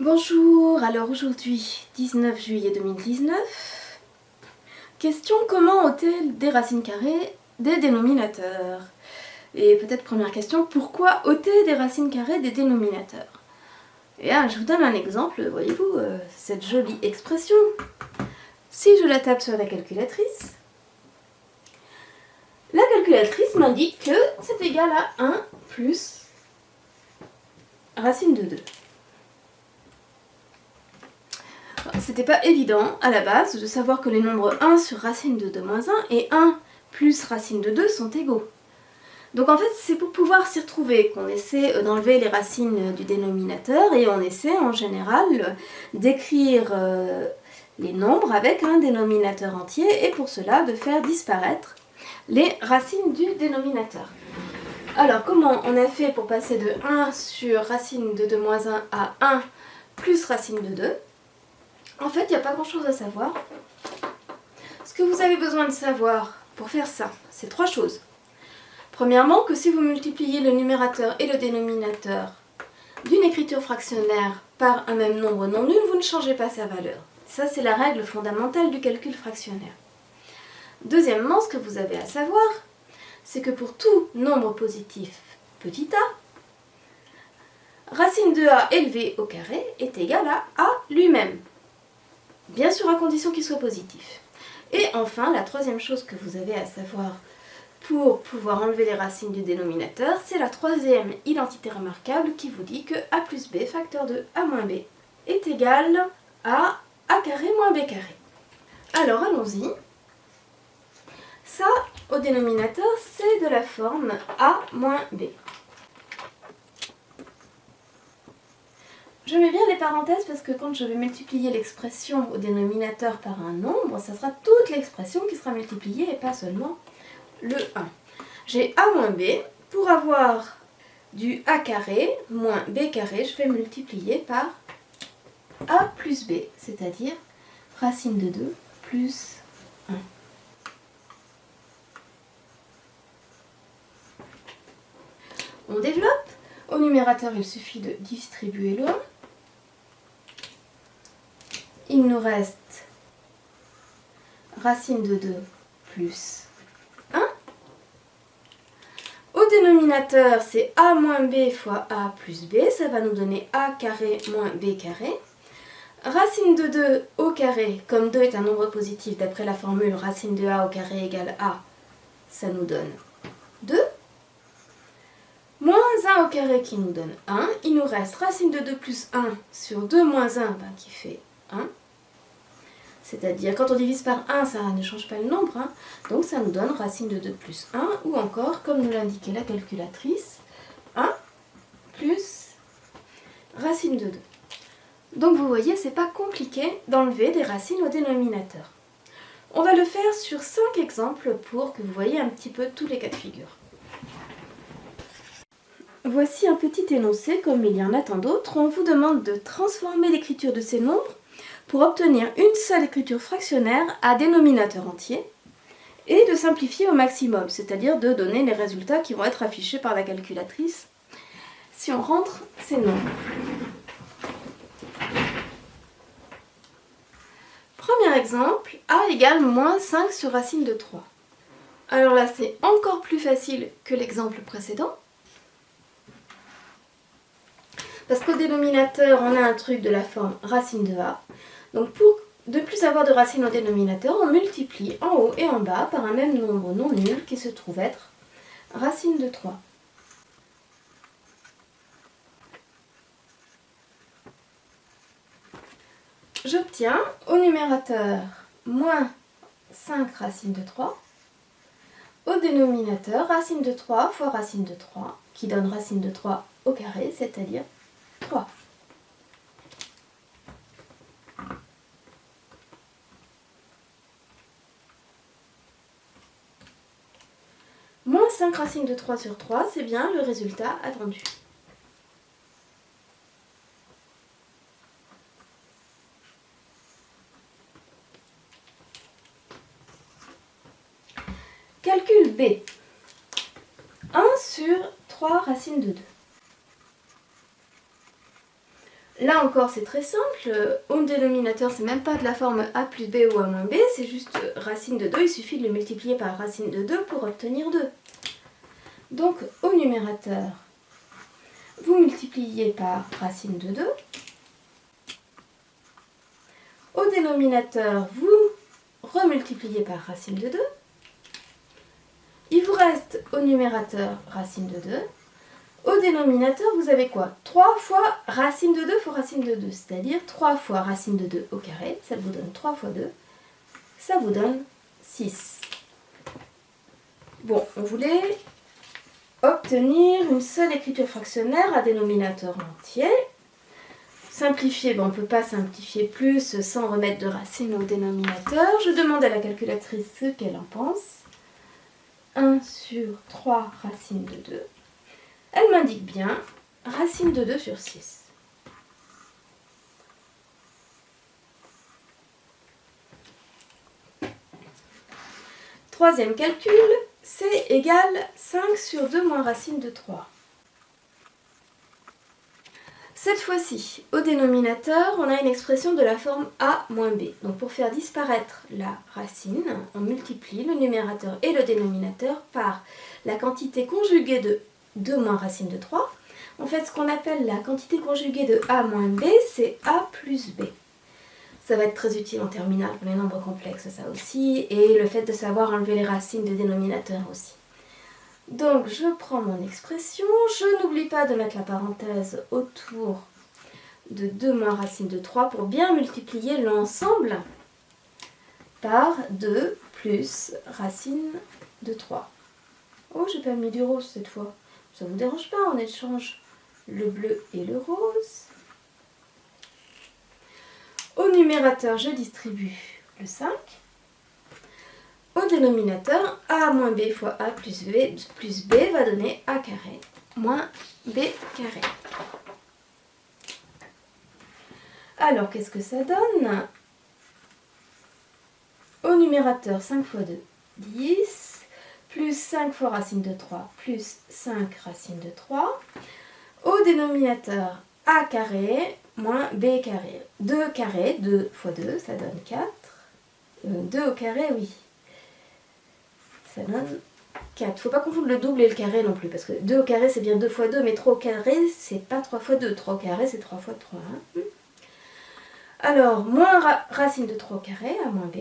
Bonjour, alors aujourd'hui 19 juillet 2019, question comment ôter des racines carrées des dénominateurs. Et peut-être première question, pourquoi ôter des racines carrées des dénominateurs? Et là je vous donne un exemple, voyez-vous, cette jolie expression. Si je la tape sur la calculatrice m'indique que c'est égal à 1 plus racine de 2. C'était pas évident à la base de savoir que les nombres 1 sur racine de 2 moins 1 et 1 plus racine de 2 sont égaux. Donc en fait c'est pour pouvoir s'y retrouver qu'on essaie d'enlever les racines du dénominateur et on essaie en général d'écrire les nombres avec un dénominateur entier et pour cela de faire disparaître les racines du dénominateur. Alors comment on a fait pour passer de 1 sur racine de 2 moins 1 à 1 plus racine de 2? En fait, il n'y a pas grand chose à savoir. Ce que vous avez besoin de savoir pour faire ça, c'est 3 choses. Premièrement, que si vous multipliez le numérateur et le dénominateur d'une écriture fractionnaire par un même nombre non nul, vous ne changez pas sa valeur. Ça, c'est la règle fondamentale du calcul fractionnaire. Deuxièmement, ce que vous avez à savoir, c'est que pour tout nombre positif petit a, racine de a élevé au carré est égale à a lui-même. Bien sûr à condition qu'il soit positif. Et enfin, la troisième chose que vous avez à savoir pour pouvoir enlever les racines du dénominateur, c'est la troisième identité remarquable qui vous dit que a plus b facteur de a moins b est égal à a carré moins b carré. Alors allons-y. Ça, au dénominateur, c'est de la forme a moins b. Je mets bien les parenthèses parce que quand je vais multiplier l'expression au dénominateur par un nombre, ça sera toute l'expression qui sera multipliée et pas seulement le 1. J'ai a moins b. Pour avoir du a carré moins b carré, je vais multiplier par a plus b, c'est-à-dire racine de 2 plus 1. On développe. Au numérateur, il suffit de distribuer le 1. Il nous reste racine de 2 plus 1. Au dénominateur, c'est a moins b fois a plus b. Ça va nous donner a carré moins b carré. Racine de 2 au carré, comme 2 est un nombre positif d'après la formule racine de a au carré égale a, ça nous donne 2. Moins 1 au carré qui nous donne 1. Il nous reste racine de 2 plus 1 sur 2 moins 1 qui fait 1. C'est-à-dire, quand on divise par 1, ça ne change pas le nombre. Donc ça nous donne racine de 2 plus 1, ou encore, comme nous l'indiquait la calculatrice, 1 plus racine de 2. Donc vous voyez, c'est pas compliqué d'enlever des racines au dénominateur. On va le faire sur 5 exemples pour que vous voyez un petit peu tous les cas de figure. Voici un petit énoncé, comme il y en a tant d'autres. On vous demande de transformer l'écriture de ces nombres pour obtenir une seule écriture fractionnaire à dénominateur entier et de simplifier au maximum, c'est-à-dire de donner les résultats qui vont être affichés par la calculatrice si on rentre ces nombres. Premier exemple, a égale moins 5 sur racine de 3. Alors là, c'est encore plus facile que l'exemple précédent. Parce qu'au dénominateur, on a un truc de la forme racine de a. Donc pour ne plus avoir de racine au dénominateur, on multiplie en haut et en bas par un même nombre non nul qui se trouve être racine de 3. J'obtiens au numérateur moins 5 racine de 3. Au dénominateur, racine de 3 fois racine de 3, qui donne racine de 3 au carré, c'est-à-dire 3. Moins 5 racine de 3 sur 3, c'est bien le résultat attendu. Calcul B. 1 sur 3 racine de 2. Là encore c'est très simple, au dénominateur c'est même pas de la forme a plus b ou a moins b, c'est juste racine de 2, il suffit de le multiplier par racine de 2 pour obtenir 2. Donc au numérateur, vous multipliez par racine de 2. Au dénominateur, vous remultipliez par racine de 2. Il vous reste au numérateur racine de 2. Au dénominateur, vous avez quoi? 3 fois racine de 2 fois racine de 2, c'est-à-dire 3 fois racine de 2 au carré, ça vous donne 3 fois 2, ça vous donne 6. Bon, on voulait obtenir une seule écriture fractionnaire à dénominateur entier. Simplifier, on ne peut pas simplifier plus sans remettre de racine au dénominateur. Je demande à la calculatrice ce qu'elle en pense. 1 sur 3 racine de 2. Elle m'indique bien racine de 2 sur 6. Troisième calcul, c égale 5 sur 2 moins racine de 3. Cette fois-ci, au dénominateur, on a une expression de la forme a moins b. Donc pour faire disparaître la racine, on multiplie le numérateur et le dénominateur par la quantité conjuguée de 2 moins racine de 3. En fait, ce qu'on appelle la quantité conjuguée de a moins b, c'est a plus b. Ça va être très utile en terminale pour les nombres complexes, ça aussi, et le fait de savoir enlever les racines de dénominateur aussi. Donc, je prends mon expression, je n'oublie pas de mettre la parenthèse autour de 2 moins racine de 3 pour bien multiplier l'ensemble par 2 plus racine de 3. Oh, j'ai pas mis du rose cette fois. Ça vous dérange pas, on échange le bleu et le rose. Au numérateur, je distribue le 5. Au dénominateur, a moins b fois a plus b va donner a carré moins b carré. Alors, qu'est-ce que ça donne? Au numérateur, 5 fois 2, 10, plus 5 fois racine de 3, plus 5 racine de 3. Au dénominateur, a carré moins b carré. 2 carré, 2 fois 2, ça donne 4. 2 au carré, oui. Ça donne 4. Il ne faut pas confondre le double et le carré non plus, parce que 2 au carré c'est bien 2 fois 2, mais 3 au carré c'est pas 3 fois 2. 3 au carré c'est 3 fois 3. Hein. Alors, moins racine de 3 au carré, à moins b,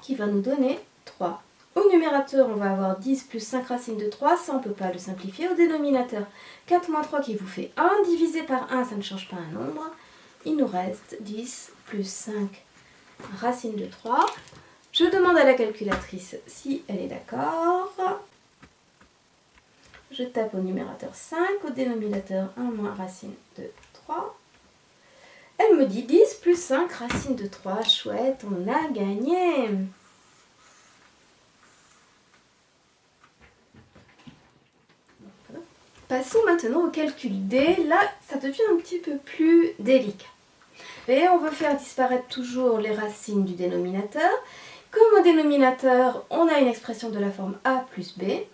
qui va nous donner 3. Au numérateur, on va avoir 10 plus 5 racine de 3, ça on ne peut pas le simplifier. Au dénominateur, 4 moins 3 qui vous fait 1, divisé par 1, ça ne change pas un nombre. Il nous reste 10 plus 5 racine de 3. Je demande à la calculatrice si elle est d'accord. Je tape au numérateur 5, au dénominateur 1 moins racine de 3. Elle me dit 10 plus 5 racine de 3. Chouette, on a gagné. Passons maintenant au calcul D. Là, ça devient un petit peu plus délicat. Et on veut faire disparaître toujours les racines du dénominateur. Comme au dénominateur, on a une expression de la forme a plus b,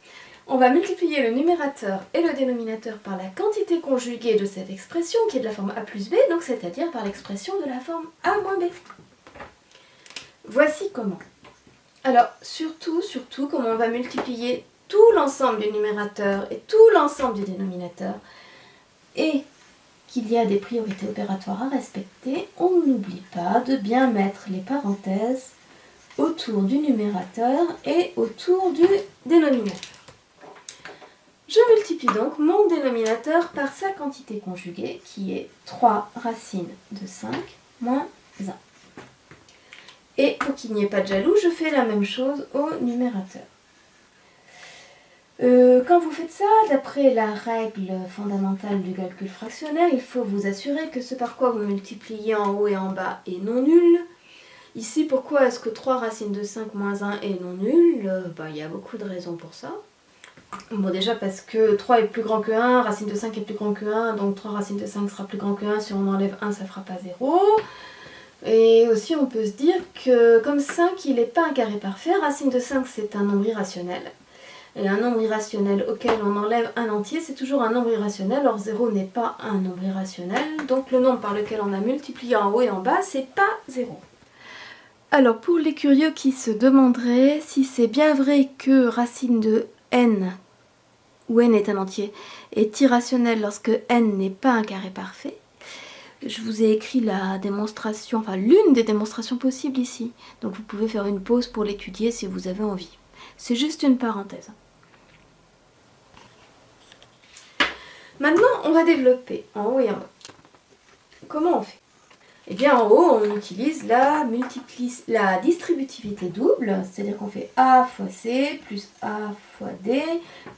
on va multiplier le numérateur et le dénominateur par la quantité conjuguée de cette expression, qui est de la forme a plus b, donc c'est-à-dire par l'expression de la forme a moins b. Voici comment. Alors, surtout, comment on va multiplier tout l'ensemble du numérateur et tout l'ensemble du dénominateur, et qu'il y a des priorités opératoires à respecter, on n'oublie pas de bien mettre les parenthèses autour du numérateur et autour du dénominateur. Je multiplie donc mon dénominateur par sa quantité conjuguée, qui est 3 racine de 5 moins 1. Et pour qu'il n'y ait pas de jaloux, je fais la même chose au numérateur. Quand vous faites ça, d'après la règle fondamentale du calcul fractionnaire, il faut vous assurer que ce par quoi vous multipliez en haut et en bas est non nul. Ici, pourquoi est-ce que 3 racine de 5 moins 1 est non nul? Il y a beaucoup de raisons pour ça. Bon, déjà parce que 3 est plus grand que 1, racine de 5 est plus grand que 1, donc 3 racine de 5 sera plus grand que 1, si on enlève 1, ça fera pas 0. Et aussi, on peut se dire que comme 5, il n'est pas un carré parfait, racine de 5, c'est un nombre irrationnel. Et un nombre irrationnel auquel on enlève un entier, c'est toujours un nombre irrationnel. Or 0 n'est pas un nombre irrationnel. Donc le nombre par lequel on a multiplié en haut et en bas, c'est pas 0. Alors pour les curieux qui se demanderaient si c'est bien vrai que racine de n, où n est un entier, est irrationnel lorsque n n'est pas un carré parfait, je vous ai écrit la démonstration, enfin l'une des démonstrations possibles ici. Donc vous pouvez faire une pause pour l'étudier si vous avez envie. C'est juste une parenthèse. Maintenant, on va développer en haut et en bas. Comment on fait? Eh bien, en haut, on utilise la distributivité double, c'est-à-dire qu'on fait A fois C plus A fois D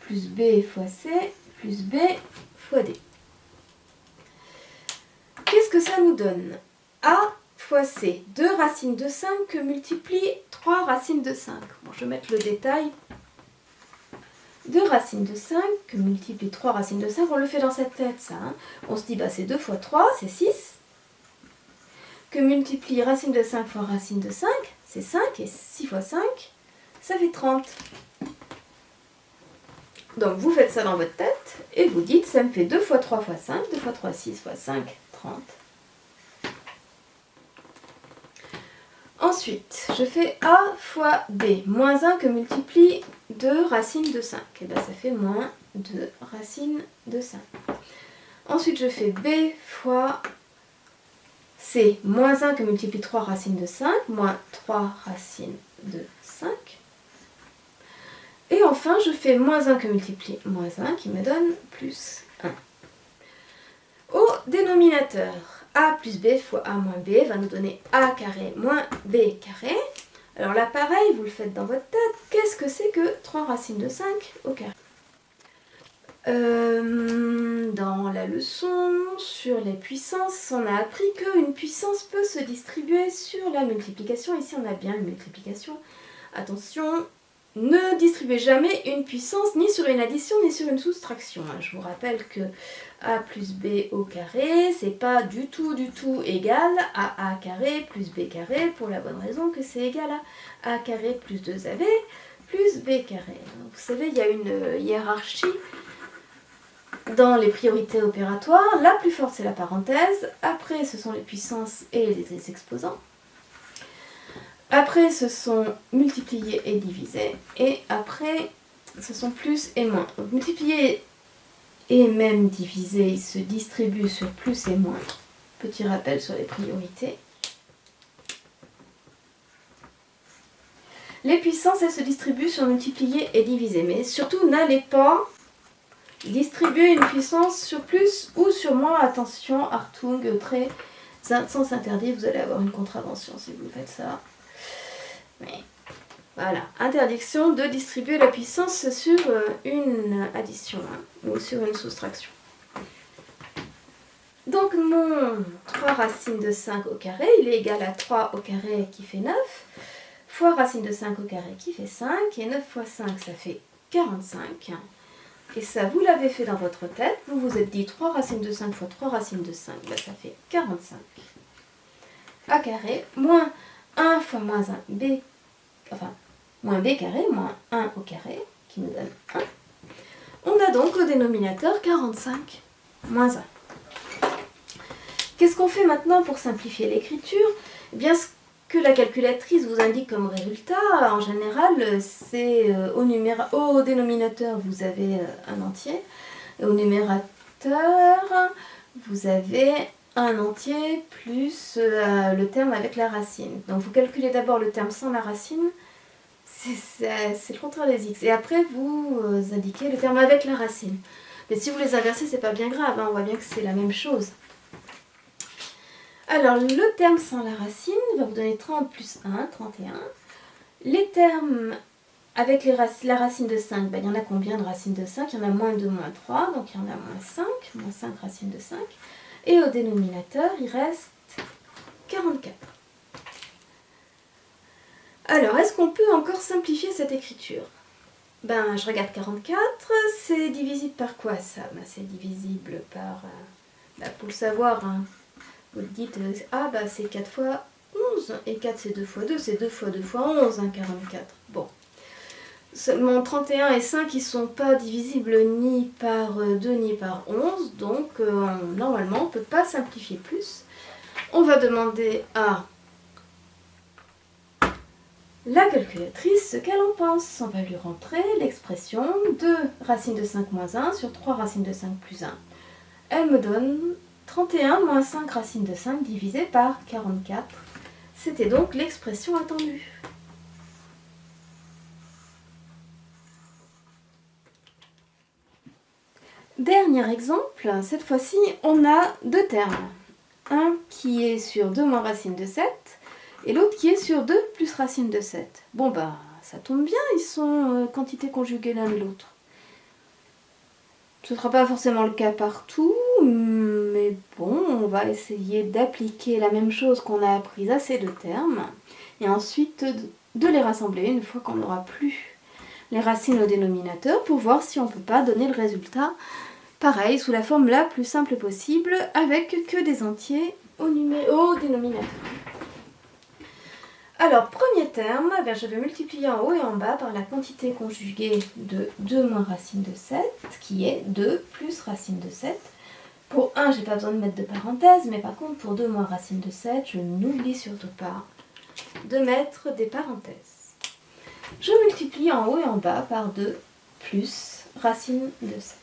plus B fois C plus B fois D. Qu'est-ce que ça nous donne? A fois C, 2 racines de 5 que multiplie 3 racines de 5. Bon, je vais mettre le détail. 2 racines de 5 que multiplie 3 racines de 5, on le fait dans sa tête ça. Hein. On se dit, bah, c'est 2 fois 3, c'est 6. Que multiplie racine de 5 fois racine de 5, c'est 5. Et 6 fois 5, ça fait 30. Donc vous faites ça dans votre tête et vous dites, ça me fait 2 fois 3 fois 5, 2 fois 3, 6 fois 5, 30. Ensuite, je fais A fois B, moins 1 que multiplie 2 racines de 5. Et bien ça fait moins 2 racines de 5. Ensuite, je fais B fois C, moins 1 que multiplie 3 racines de 5, moins 3 racines de 5. Et enfin, je fais moins 1 que multiplie moins 1 qui me donne plus 1. Au dénominateur, A plus B fois A moins B va nous donner A carré moins B carré. Alors là, pareil, vous le faites dans votre tête. Qu'est-ce que c'est que 3 racines de 5 au carré? Dans la leçon sur les puissances, on a appris qu'une puissance peut se distribuer sur la multiplication. Ici, on a bien une multiplication. Attention, ne distribuez jamais une puissance ni sur une addition ni sur une soustraction. Je vous rappelle que A plus B au carré, c'est pas du tout égal à A carré plus B carré, pour la bonne raison que c'est égal à A carré plus 2AB plus B carré. Vous savez, il y a une hiérarchie dans les priorités opératoires. La plus forte, c'est la parenthèse. Après, ce sont les puissances et les exposants. Après, ce sont multipliés et divisés. Et après, ce sont plus et moins. Donc, multipliés et même divisés, ils se distribuent sur plus et moins. Petit rappel sur les priorités. Les puissances, elles se distribuent sur multipliés et divisés. Mais surtout, n'allez pas distribuer une puissance sur plus ou sur moins. Attention, Hartung, très sens interdit, vous allez avoir une contravention si vous faites ça. Mais voilà, interdiction de distribuer la puissance sur une addition ou sur une soustraction. Donc mon 3 racines de 5 au carré, il est égal à 3 au carré qui fait 9, fois racine de 5 au carré qui fait 5, et 9 fois 5 ça fait 45. Et ça, vous l'avez fait dans votre tête, vous vous êtes dit 3 racines de 5 fois 3 racines de 5, ben ça fait 45. A carré, moins 1 fois moins 1, B, enfin, moins B carré, moins 1 au carré, qui nous donne 1. On a donc au dénominateur 45, moins 1. Qu'est-ce qu'on fait maintenant pour simplifier l'écriture? Eh bien, ce que la calculatrice vous indique comme résultat, en général, c'est au dénominateur, vous avez un entier, et au numérateur, vous avez un entier plus le terme avec la racine. Donc vous calculez d'abord le terme sans la racine, c'est le contraire des x, et après vous indiquez le terme avec la racine. Mais si vous les inversez, c'est pas bien grave, hein, on voit bien que c'est la même chose. Alors, le terme sans la racine va vous donner 30 plus 1, 31. Les termes avec la racine de 5, ben, il y en a combien de racines de 5? Il y en a moins 2, moins 3, donc il y en a moins 5 racines de 5. Et au dénominateur, il reste 44. Alors, est-ce qu'on peut encore simplifier cette écriture? Ben, je regarde 44, c'est divisible par quoi ça? Ben, c'est divisible par, pour le savoir, hein. Vous dites, ah bah c'est 4 fois 11, et 4 c'est 2 fois 2, c'est 2 fois 2 fois 11, hein, 44. Bon, Seulement 31 et 5 qui ne sont pas divisibles ni par 2 ni par 11, donc normalement on ne peut pas simplifier plus. On va demander à la calculatrice ce qu'elle en pense. On va lui rentrer l'expression 2 racine de 5 moins 1 sur 3 racines de 5 plus 1. Elle me donne 31 moins 5 racines de 5 divisé par 44. C'était donc l'expression attendue. Dernier exemple, cette fois-ci on a deux termes. Un qui est sur 2 moins racine de 7 et l'autre qui est sur 2 plus racine de 7. Bon bah ça tombe bien, ils sont quantité conjuguée l'un de l'autre. Ce ne sera pas forcément le cas partout, mais bon, on va essayer d'appliquer la même chose qu'on a apprise à ces deux termes et ensuite de les rassembler une fois qu'on n'aura plus les racines au dénominateur pour voir si on ne peut pas donner le résultat pareil, sous la forme la plus simple possible avec que des entiers au dénominateur. Alors, premier terme, je vais multiplier en haut et en bas par la quantité conjuguée de 2 moins racine de 7, qui est 2 plus racine de 7. Pour 1, je n'ai pas besoin de mettre de parenthèse, mais par contre, pour 2 moins racine de 7, je n'oublie surtout pas de mettre des parenthèses. Je multiplie en haut et en bas par 2 plus racine de 7.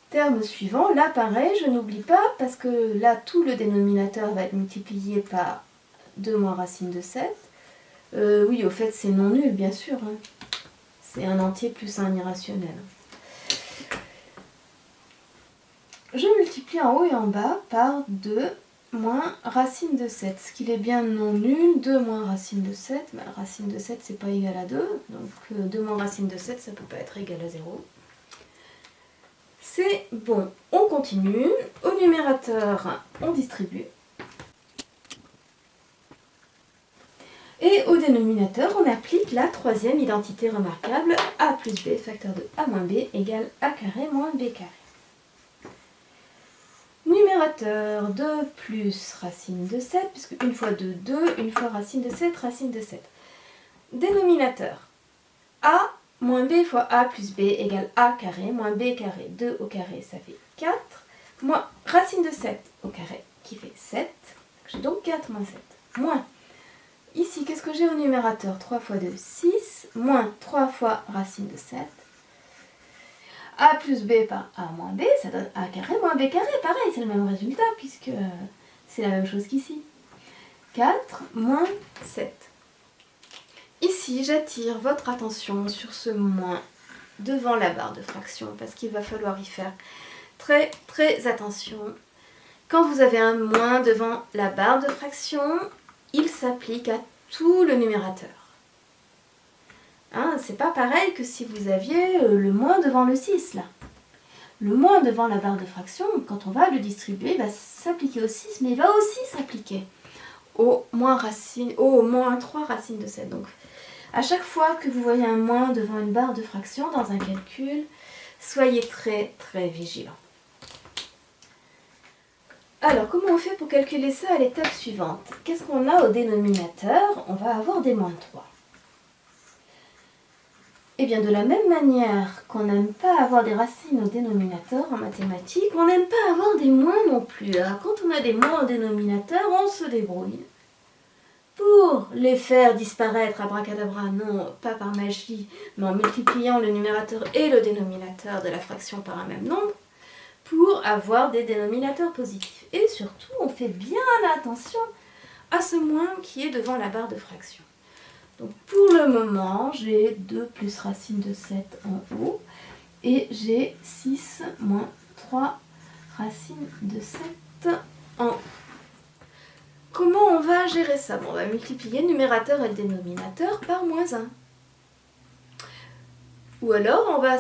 Terme suivant, là pareil, je n'oublie pas parce que là tout le dénominateur va être multiplié par 2 moins racine de 7. Oui, au fait c'est non nul bien sûr, hein. C'est un entier plus un irrationnel. Je multiplie en haut et en bas par 2 moins racine de 7. Ce qu'il est bien non nul, 2 moins racine de 7, racine de 7 c'est pas égal à 2, donc 2 moins racine de 7 ça peut pas être égal à 0. C'est bon, on continue. Au numérateur, on distribue. Et au dénominateur, on applique la troisième identité remarquable, a plus b facteur de a moins b égale a carré moins b carré. Numérateur 2 plus racine de 7, puisque une fois 2, 2, une fois racine de 7, racine de 7. Dénominateur, a moins b fois a plus b égale a carré moins b carré. 2 au carré, ça fait 4. Moins racine de 7 au carré, qui fait 7. J'ai donc 4 moins 7. Moins, ici, qu'est-ce que j'ai au numérateur? 3 fois 2, 6. Moins 3 fois racine de 7. A plus b par a moins b, ça donne a carré moins b carré. Pareil, c'est le même résultat, puisque c'est la même chose qu'ici. 4 moins 7. Ici, j'attire votre attention sur ce moins devant la barre de fraction parce qu'il va falloir y faire très très attention. Quand vous avez un moins devant la barre de fraction, il s'applique à tout le numérateur. Hein, c'est pas pareil que si vous aviez le moins devant le 6 là. Le moins devant la barre de fraction, quand on va le distribuer, il va s'appliquer au 6, mais il va aussi s'appliquer au moins 3 racines de 7. Donc, à chaque fois que vous voyez un moins devant une barre de fraction dans un calcul, soyez très très vigilant. Alors, comment on fait pour calculer ça à l'étape suivante? Qu'est-ce qu'on a au dénominateur? On va avoir des moins 3. Et bien, de la même manière qu'on n'aime pas avoir des racines au dénominateur en mathématiques, on n'aime pas avoir des moins non plus. Alors, quand on a des moins au dénominateur, on se débrouille pour les faire disparaître abracadabra, non, pas par magie, mais en multipliant le numérateur et le dénominateur de la fraction par un même nombre, pour avoir des dénominateurs positifs. Et surtout, on fait bien attention à ce moins qui est devant la barre de fraction. Donc pour le moment, j'ai 2 plus racine de 7 en haut, et j'ai 6 moins 3 racine de 7 en haut. Comment on va gérer ça? Bon, on va multiplier le numérateur et le dénominateur par moins 1. Ou alors, on va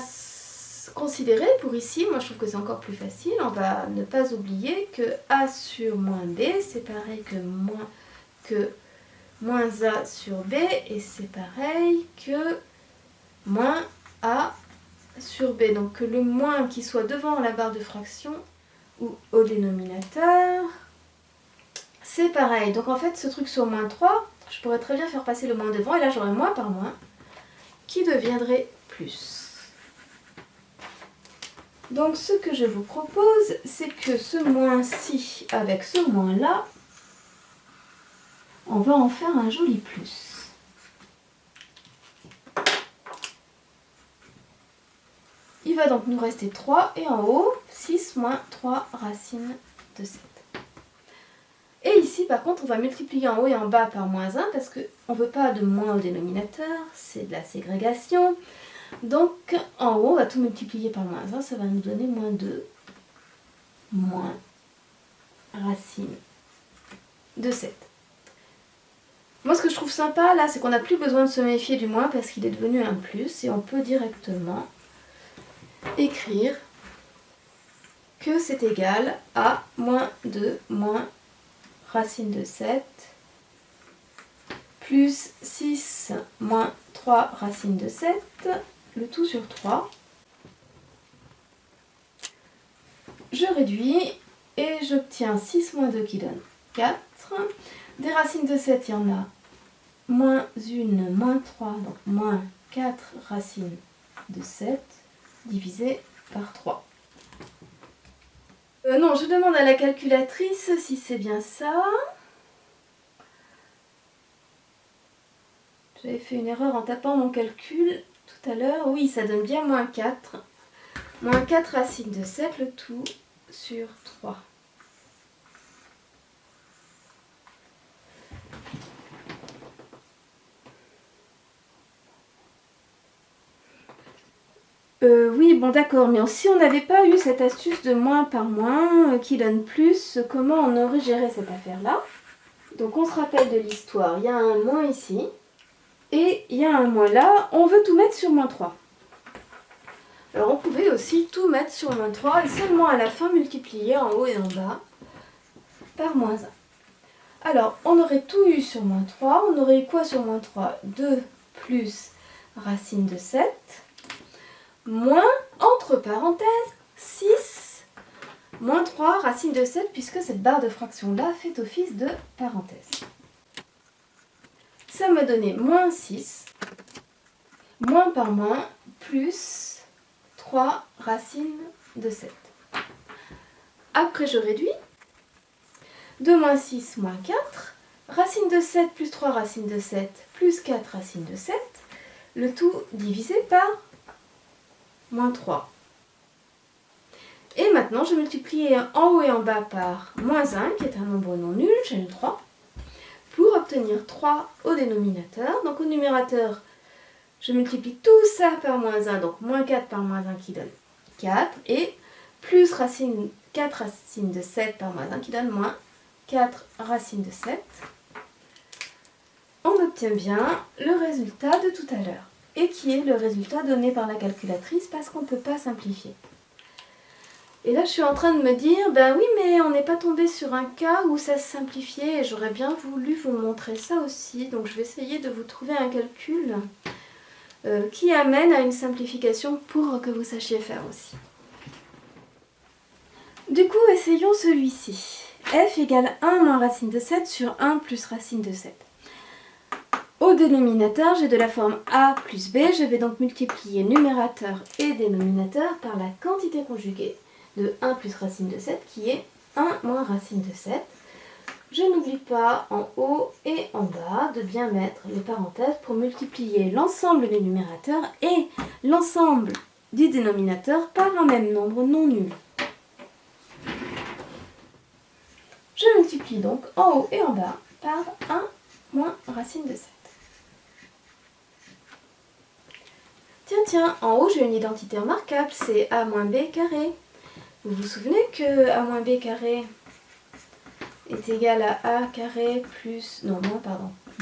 considérer, pour ici, moi je trouve que c'est encore plus facile, on va ne pas oublier que a sur moins b, c'est pareil que moins a sur b, et c'est pareil que moins a sur b. Donc que le moins qui soit devant la barre de fraction ou au dénominateur, c'est pareil. Donc en fait, ce truc sur moins 3, je pourrais très bien faire passer le moins devant et là j'aurais moins par moins qui deviendrait plus. Donc ce que je vous propose, c'est que ce moins-ci avec ce moins-là, on va en faire un joli plus. Il va donc nous rester 3 et en haut, 6 moins 3 racines de 7. Et ici par contre on va multiplier en haut et en bas par moins 1 parce qu'on ne veut pas de moins au dénominateur, c'est de la ségrégation. Donc en haut on va tout multiplier par moins 1, ça va nous donner moins 2 moins racine de 7. Moi ce que je trouve sympa là c'est qu'on n'a plus besoin de se méfier du moins parce qu'il est devenu un plus et on peut directement écrire que c'est égal à moins 2 moins racine de 7 plus 6 moins 3 racine de 7, le tout sur 3. Je réduis et j'obtiens 6 moins 2 qui donne 4. Des racines de 7, il y en a moins 1, moins 3, donc moins 4 racines de 7 divisé par 3. Non, je demande à la calculatrice si c'est bien ça. J'avais fait une erreur en tapant mon calcul tout à l'heure. Oui, ça donne bien moins 4. Moins 4 racines de 7, le tout sur 3. Oui, bon d'accord, mais si on n'avait pas eu cette astuce de moins par moins qui donne plus, comment on aurait géré cette affaire-là? Donc on se rappelle de l'histoire, il y a un moins ici, et il y a un moins là, on veut tout mettre sur moins 3. Alors on pouvait aussi tout mettre sur moins 3 et seulement à la fin multiplier en haut et en bas par moins 1. Alors on aurait tout eu sur moins 3, on aurait eu quoi sur moins 3? 2 plus racine de 7, moins, entre parenthèses, 6, moins 3 racine de 7, puisque cette barre de fraction-là fait office de parenthèse. Ça m'a donné moins 6, moins par moins, plus 3 racines de 7. Après, je réduis. 2 moins 6, moins 4. Racine de 7 plus 3 racines de 7, plus 4 racines de 7. Le tout divisé par moins 3. Et maintenant, je multiplie en haut et en bas par moins 1, qui est un nombre non nul, j'ai le 3, pour obtenir 3 au dénominateur. Donc au numérateur, je multiplie tout ça par moins 1, donc moins 4 par moins 1 qui donne 4, et plus 4 racines de 7 par moins 1 qui donne moins 4 racines de 7. On obtient bien le résultat de tout à l'heure, et qui est le résultat donné par la calculatrice parce qu'on ne peut pas simplifier. Et là je suis en train de me dire, ben oui mais on n'est pas tombé sur un cas où ça se simplifiait et j'aurais bien voulu vous montrer ça aussi, donc je vais essayer de vous trouver un calcul qui amène à une simplification pour que vous sachiez faire aussi. Du coup essayons celui-ci. F égale 1 moins racine de 7 sur 1 plus racine de 7. Au dénominateur, j'ai de la forme A plus B. Je vais donc multiplier numérateur et dénominateur par la quantité conjuguée de 1 plus racine de 7 qui est 1 moins racine de 7. Je n'oublie pas en haut et en bas de bien mettre les parenthèses pour multiplier l'ensemble des numérateurs et l'ensemble du dénominateur par un même nombre non nul. Je multiplie donc en haut et en bas par 1 moins racine de 7. Tiens, en haut j'ai une identité remarquable, c'est a moins b carré. Vous vous souvenez que a moins b carré est égal à a carré plus, non,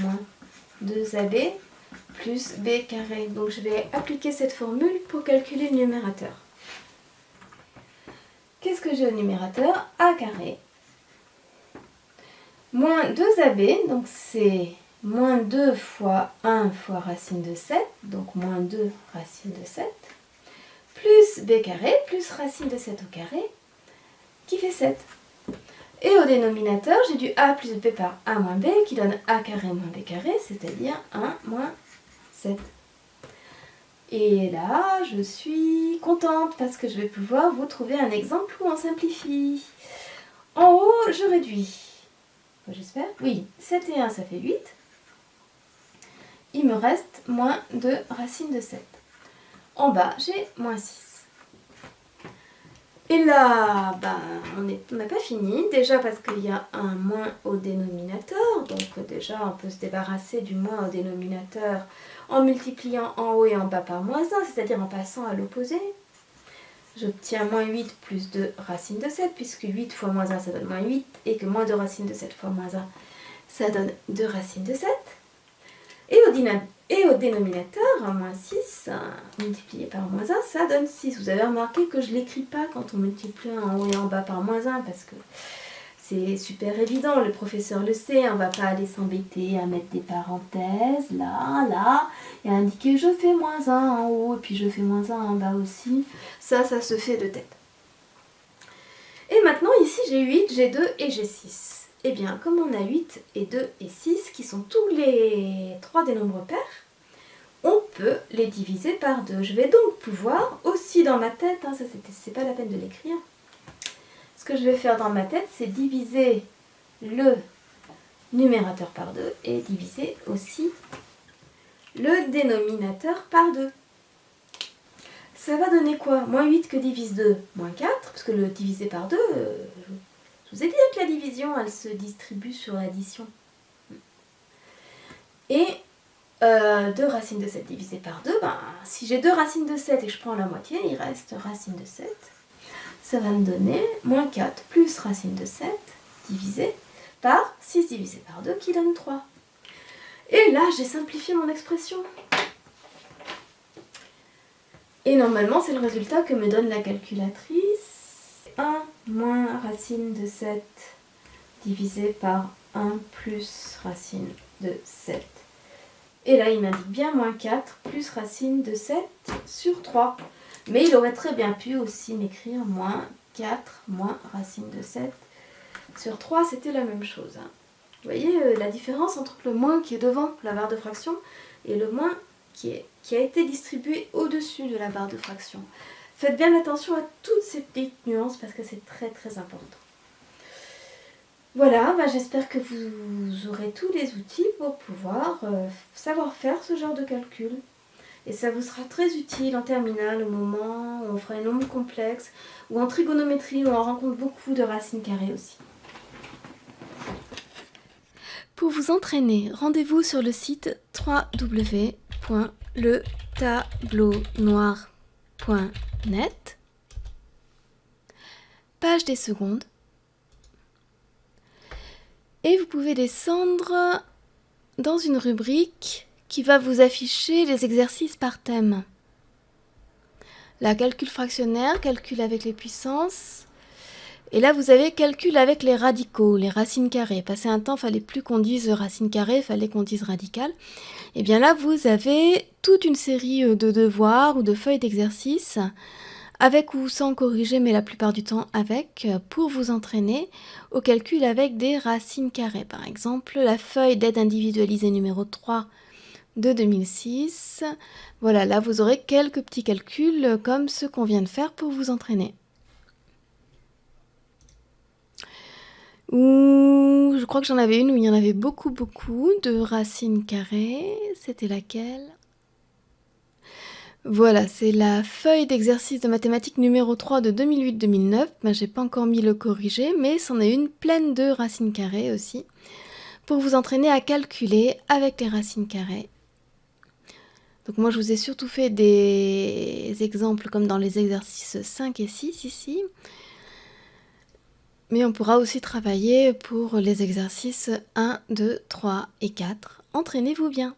moins 2ab plus b carré. Donc je vais appliquer cette formule pour calculer le numérateur. Qu'est-ce que j'ai au numérateur? A carré moins 2ab, donc c'est moins 2 fois 1 fois racine de 7, donc moins 2 racine de 7, plus b carré plus racine de 7 au carré, qui fait 7. Et au dénominateur, j'ai du a plus b par a moins b qui donne a carré moins b carré, c'est-à-dire 1 moins 7. Et là, je suis contente parce que je vais pouvoir vous trouver un exemple où on simplifie. En haut, je réduis. J'espère. Oui, 7 et 1, ça fait 8. Il me reste moins 2 racine de 7. En bas, j'ai moins 6. Et là, on n'a pas fini. Déjà parce qu'il y a un moins au dénominateur. Donc déjà, on peut se débarrasser du moins au dénominateur en multipliant en haut et en bas par moins 1, c'est-à-dire en passant à l'opposé. J'obtiens moins 8 plus 2 racine de 7, puisque 8 fois moins 1, ça donne moins 8, et que moins 2 racine de 7 fois moins 1, ça donne 2 racines de 7. Et au dénominateur, moins 6 multiplié par moins 1, ça donne 6. Vous avez remarqué que je ne l'écris pas quand on multiplie en haut et en bas par moins 1, parce que c'est super évident, le professeur le sait, on ne va pas aller s'embêter à mettre des parenthèses, là, et à indiquer je fais moins 1 en haut, et puis je fais moins 1 en bas aussi. Ça se fait de tête. Et maintenant, ici, j'ai 8, j'ai 2 et j'ai 6. Eh bien, comme on a 8 et 2 et 6, qui sont tous les 3 des nombres pairs, on peut les diviser par 2. Je vais donc pouvoir, aussi dans ma tête, ça c'est pas la peine de l'écrire, ce que je vais faire dans ma tête, c'est diviser le numérateur par 2 et diviser aussi le dénominateur par 2. Ça va donner quoi? Moins 8 que divise 2, moins 4, parce que le divisé par 2, je vous ai dit que la division, elle se distribue sur l'addition. Et 2 racines de 7 divisé par 2, si j'ai 2 racines de 7 et que je prends la moitié, il reste racine de 7. Ça va me donner moins 4 plus racine de 7 divisé par 6 divisé par 2 qui donne 3. Et là, j'ai simplifié mon expression. Et normalement, c'est le résultat que me donne la calculatrice. 1 moins racine de 7 divisé par 1 plus racine de 7. Et là, il m'indique bien moins 4 plus racine de 7 sur 3. Mais il aurait très bien pu aussi m'écrire moins 4 moins racine de 7 sur 3, c'était la même chose. Vous voyez la différence entre le moins qui est devant la barre de fraction et le moins qui a été distribué au-dessus de la barre de fraction. Faites bien attention à toutes ces petites nuances parce que c'est très très important. Voilà, j'espère que vous aurez tous les outils pour pouvoir savoir faire ce genre de calcul. Et ça vous sera très utile en terminale au moment où on fera un nombre complexe, ou en trigonométrie où on rencontre beaucoup de racines carrées aussi. Pour vous entraîner, rendez-vous sur le site www.letableaunoir.net, page des secondes, et vous pouvez descendre dans une rubrique qui va vous afficher les exercices par thème. La calcul fractionnaire, calcul avec les puissances. Et là, vous avez calcul avec les radicaux, les racines carrées. Passé un temps, il fallait plus qu'on dise racine carrée, il fallait qu'on dise radicale. Et bien là, vous avez toute une série de devoirs ou de feuilles d'exercices, avec ou sans corriger, mais la plupart du temps avec, pour vous entraîner au calcul avec des racines carrées. Par exemple, la feuille d'aide individualisée numéro 3 de 2006. Voilà, là vous aurez quelques petits calculs comme ceux qu'on vient de faire pour vous entraîner. Ou je crois que j'en avais une où il y en avait beaucoup de racines carrées. C'était laquelle? Voilà, c'est la feuille d'exercice de mathématiques numéro 3 de 2008-2009. J'ai pas encore mis le corrigé, mais c'en est une pleine de racines carrées aussi, pour vous entraîner à calculer avec les racines carrées. Donc moi je vous ai surtout fait des exemples comme dans les exercices 5 et 6 ici. Mais on pourra aussi travailler pour les exercices 1, 2, 3 et 4. Entraînez-vous bien!